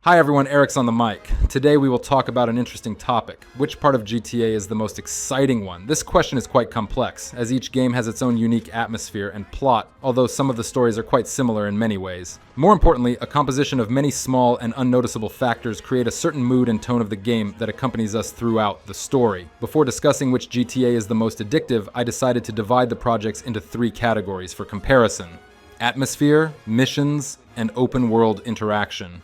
Hi everyone, Eric's on the mic. Today we will talk about an interesting topic. Which part of GTA is the most exciting one? This question is quite complex, as each game has its own unique atmosphere and plot, although some of the stories are quite similar in many ways. More importantly, a composition of many small and unnoticeable factors create a certain mood and tone of the game that accompanies us throughout the story. Before discussing which GTA is the most addictive, I decided to divide the projects into 3 categories for comparison: atmosphere, missions, and open world interaction.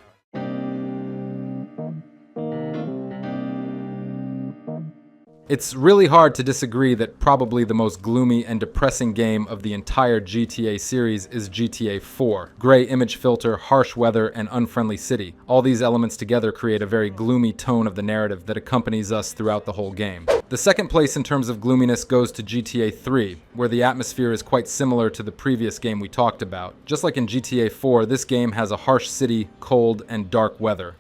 It's really hard to disagree that probably the most gloomy and depressing game of the entire GTA series is GTA 4. Gray image filter, harsh weather, and unfriendly city. All these elements together create a very gloomy tone of the narrative that accompanies us throughout the whole game. The second place in terms of gloominess goes to GTA 3, where the atmosphere is quite similar to the previous game we talked about. Just like in GTA 4, this game has a harsh city, cold, and dark weather.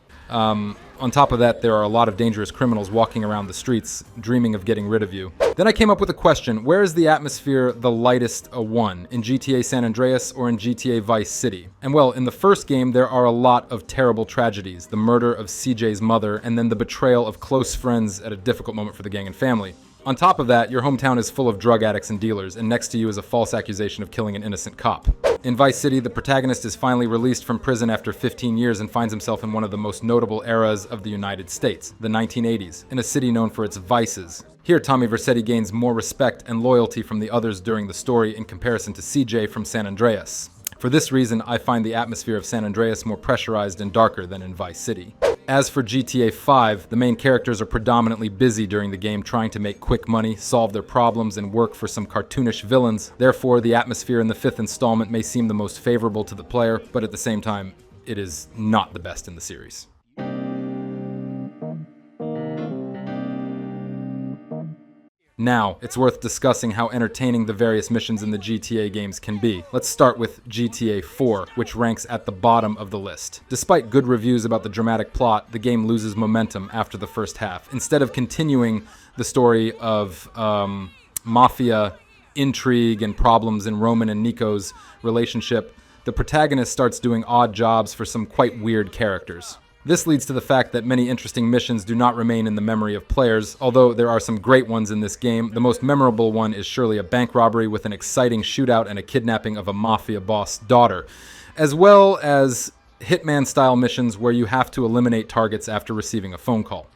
On top of that, there are a lot of dangerous criminals walking around the streets, dreaming of getting rid of you. Then I came up with a question: where is the atmosphere the lightest a one, in GTA San Andreas or in GTA Vice City? And well, in the first game, there are a lot of terrible tragedies: the murder of CJ's mother, and then the betrayal of close friends at a difficult moment for the gang and family. On top of that, your hometown is full of drug addicts and dealers, and next to you is a false accusation of killing an innocent cop. In Vice City, the protagonist is finally released from prison after 15 years and finds himself in one of the most notable eras of the United States, the 1980s, in a city known for its vices. Here, Tommy Vercetti gains more respect and loyalty from the others during the story in comparison to CJ from San Andreas. For this reason, I find the atmosphere of San Andreas more pressurized and darker than in Vice City. As for GTA 5, the main characters are predominantly busy during the game trying to make quick money, solve their problems, and work for some cartoonish villains. Therefore, the atmosphere in the 5th installment may seem the most favorable to the player, but at the same time, it is not the best in the series. Now, it's worth discussing how entertaining the various missions in the GTA games can be. Let's start with GTA 4, which ranks at the bottom of the list. Despite good reviews about the dramatic plot, the game loses momentum after the first half. Instead of continuing the story of mafia intrigue and problems in Roman and Nico's relationship, the protagonist starts doing odd jobs for some quite weird characters. This leads to the fact that many interesting missions do not remain in the memory of players. Although there are some great ones in this game, the most memorable one is surely a bank robbery with an exciting shootout and a kidnapping of a mafia boss' daughter, as well as Hitman-style missions where you have to eliminate targets after receiving a phone call.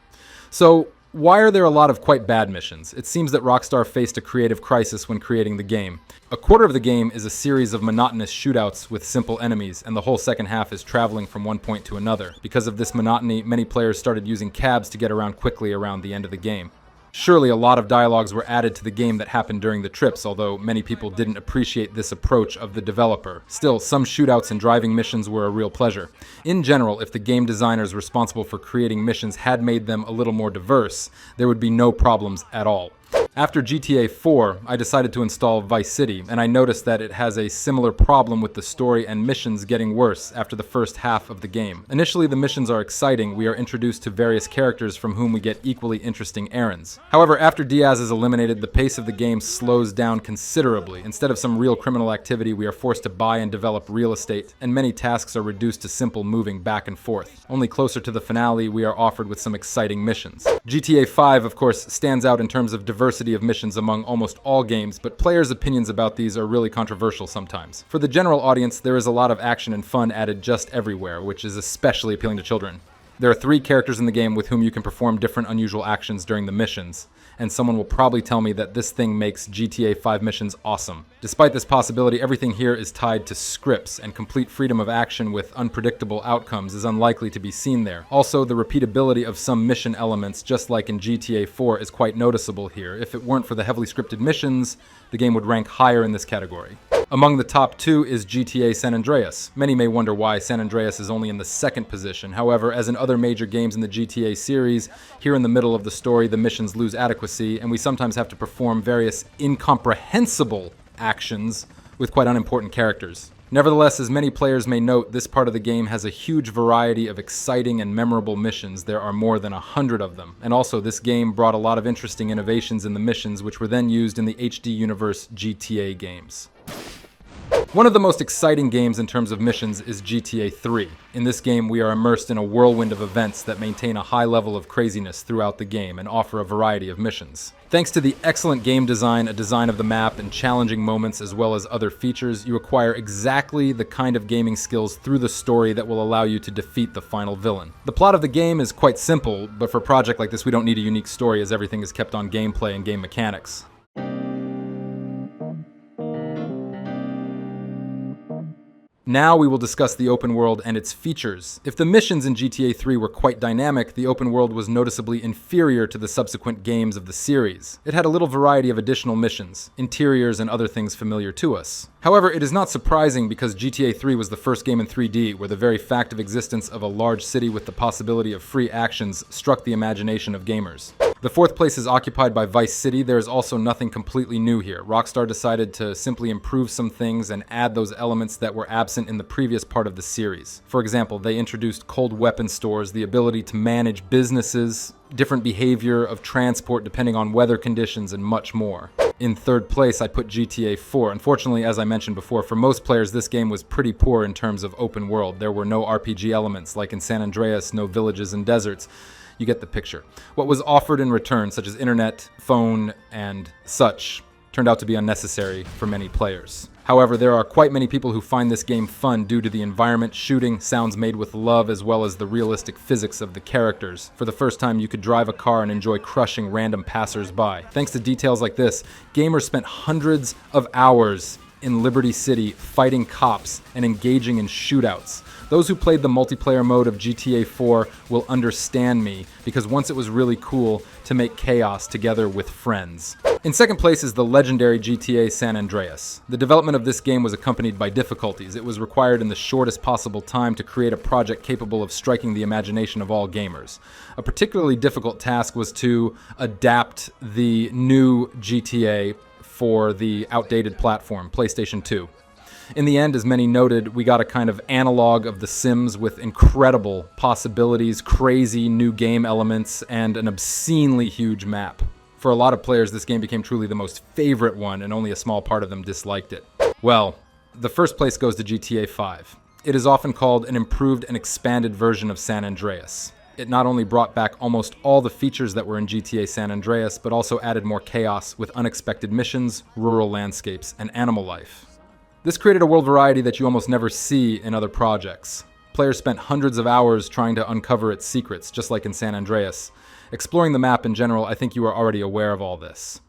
So, why are there a lot of quite bad missions? It seems that Rockstar faced a creative crisis when creating the game. A quarter of the game is a series of monotonous shootouts with simple enemies, and the whole second half is traveling from one point to another. Because of this monotony, many players started using cabs to get around quickly around the end of the game. Surely a lot of dialogues were added to the game that happened during the trips, although many people didn't appreciate this approach of the developer. Still, some shootouts and driving missions were a real pleasure. In general, if the game designers responsible for creating missions had made them a little more diverse, there would be no problems at all. After GTA 4, I decided to install Vice City, and I noticed that it has a similar problem with the story and missions getting worse after the first half of the game. Initially, the missions are exciting. We are introduced to various characters from whom we get equally interesting errands. However, after Diaz is eliminated, the pace of the game slows down considerably. Instead of some real criminal activity, we are forced to buy and develop real estate, and many tasks are reduced to simple moving back and forth. Only closer to the finale, we are offered with some exciting missions. GTA 5, of course, stands out in terms of diversity of missions among almost all games, but players' opinions about these are really controversial sometimes. For the general audience, there is a lot of action and fun added just everywhere, which is especially appealing to children. There are 3 characters in the game with whom you can perform different unusual actions during the missions, and someone will probably tell me that this thing makes GTA 5 missions awesome. Despite this possibility, everything here is tied to scripts, and complete freedom of action with unpredictable outcomes is unlikely to be seen there. Also, the repeatability of some mission elements, just like in GTA 4, is quite noticeable here. If it weren't for the heavily scripted missions, the game would rank higher in this category. Among the top 2 is GTA San Andreas. Many may wonder why San Andreas is only in the 2nd position. However, as in other major games in the GTA series, here in the middle of the story, the missions lose adequacy, and we sometimes have to perform various incomprehensible actions with quite unimportant characters. Nevertheless, as many players may note, this part of the game has a huge variety of exciting and memorable missions. There are more than 100 of them. And also, this game brought a lot of interesting innovations in the missions, which were then used in the HD Universe GTA games. One of the most exciting games in terms of missions is GTA 3. In this game, we are immersed in a whirlwind of events that maintain a high level of craziness throughout the game and offer a variety of missions. Thanks to the excellent game design, a design of the map, and challenging moments as well as other features, you acquire exactly the kind of gaming skills through the story that will allow you to defeat the final villain. The plot of the game is quite simple, but for a project like this we don't need a unique story as everything is kept on gameplay and game mechanics. Now we will discuss the open world and its features. If the missions in GTA 3 were quite dynamic, the open world was noticeably inferior to the subsequent games of the series. It had a little variety of additional missions, interiors, and other things familiar to us. However, it is not surprising because GTA 3 was the first game in 3D where the very fact of existence of a large city with the possibility of free actions struck the imagination of gamers. The fourth place is occupied by Vice City. There is also nothing completely new here. Rockstar decided to simply improve some things and add those elements that were absent in the previous part of the series. For example, they introduced cold weapon stores, the ability to manage businesses, different behavior of transport depending on weather conditions, and much more. In third place, I put GTA 4. Unfortunately, as I mentioned before, for most players, this game was pretty poor in terms of open world. There were no RPG elements, like in San Andreas, no villages and deserts. You get the picture. What was offered in return, such as internet, phone, and such, turned out to be unnecessary for many players. However, there are quite many people who find this game fun due to the environment, shooting, sounds made with love, as well as the realistic physics of the characters. For the first time, you could drive a car and enjoy crushing random passers-by. Thanks to details like this, gamers spent hundreds of hours in Liberty City fighting cops and engaging in shootouts. Those who played the multiplayer mode of GTA 4 will understand me, because once it was really cool to make chaos together with friends. In second place is the legendary GTA San Andreas. The development of this game was accompanied by difficulties. It was required in the shortest possible time to create a project capable of striking the imagination of all gamers. A particularly difficult task was to adapt the new GTA for the outdated platform, PlayStation 2. In the end, as many noted, we got a kind of analog of The Sims with incredible possibilities, crazy new game elements, and an obscenely huge map. For a lot of players, this game became truly the most favorite one, and only a small part of them disliked it. Well, the first place goes to GTA 5. It is often called an improved and expanded version of San Andreas. It not only brought back almost all the features that were in GTA San Andreas, but also added more chaos with unexpected missions, rural landscapes, and animal life. This created a world variety that you almost never see in other projects. Players spent hundreds of hours trying to uncover its secrets, just like in San Andreas. Exploring the map in general, I think you are already aware of all this.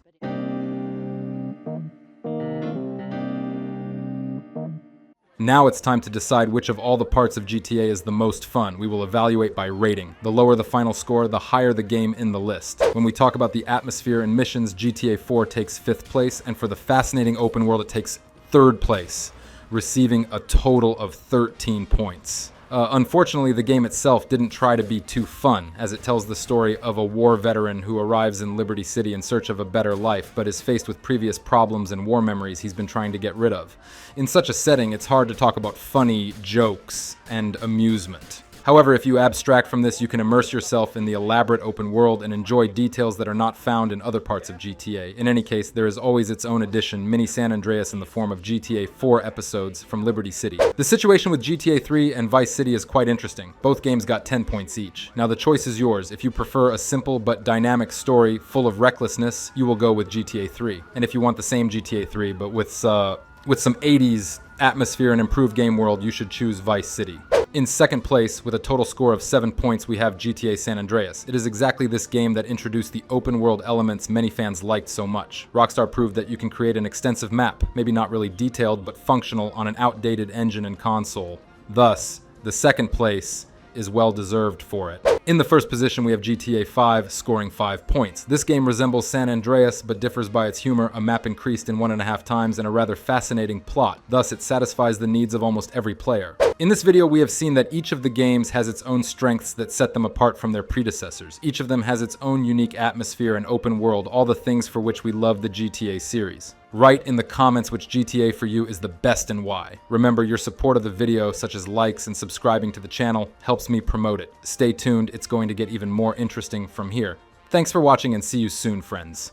Now it's time to decide which of all the parts of GTA is the most fun. We will evaluate by rating. The lower the final score, the higher the game in the list. When we talk about the atmosphere and missions, GTA 4 takes 5th place, and for the fascinating open world, it takes 3rd place, receiving a total of 13 points. Unfortunately, the game itself didn't try to be too fun, as it tells the story of a war veteran who arrives in Liberty City in search of a better life, but is faced with previous problems and war memories he's been trying to get rid of. In such a setting, it's hard to talk about funny jokes and amusement. However, if you abstract from this, you can immerse yourself in the elaborate open world and enjoy details that are not found in other parts of GTA. In any case, there is always its own edition, Mini San Andreas, in the form of GTA 4 episodes from Liberty City. The situation with GTA 3 and Vice City is quite interesting. Both games got 10 points each. Now the choice is yours. If you prefer a simple but dynamic story full of recklessness, you will go with GTA 3. And if you want the same GTA 3 but with some 80s atmosphere and improved game world, you should choose Vice City. In second place, with a total score of 7 points, we have GTA San Andreas. It is exactly this game that introduced the open world elements many fans liked so much. Rockstar proved that you can create an extensive map, maybe not really detailed, but functional on an outdated engine and console. Thus, the second place is well deserved for it. In the first position, we have GTA 5, scoring 5 points. This game resembles San Andreas, but differs by its humor, a map increased in 1.5 times, and a rather fascinating plot. Thus, it satisfies the needs of almost every player. In this video, we have seen that each of the games has its own strengths that set them apart from their predecessors. Each of them has its own unique atmosphere and open world, all the things for which we love the GTA series. Write in the comments which GTA for you is the best and why. Remember, your support of the video, such as likes and subscribing to the channel, helps me promote it. Stay tuned, it's going to get even more interesting from here. Thanks for watching and see you soon, friends.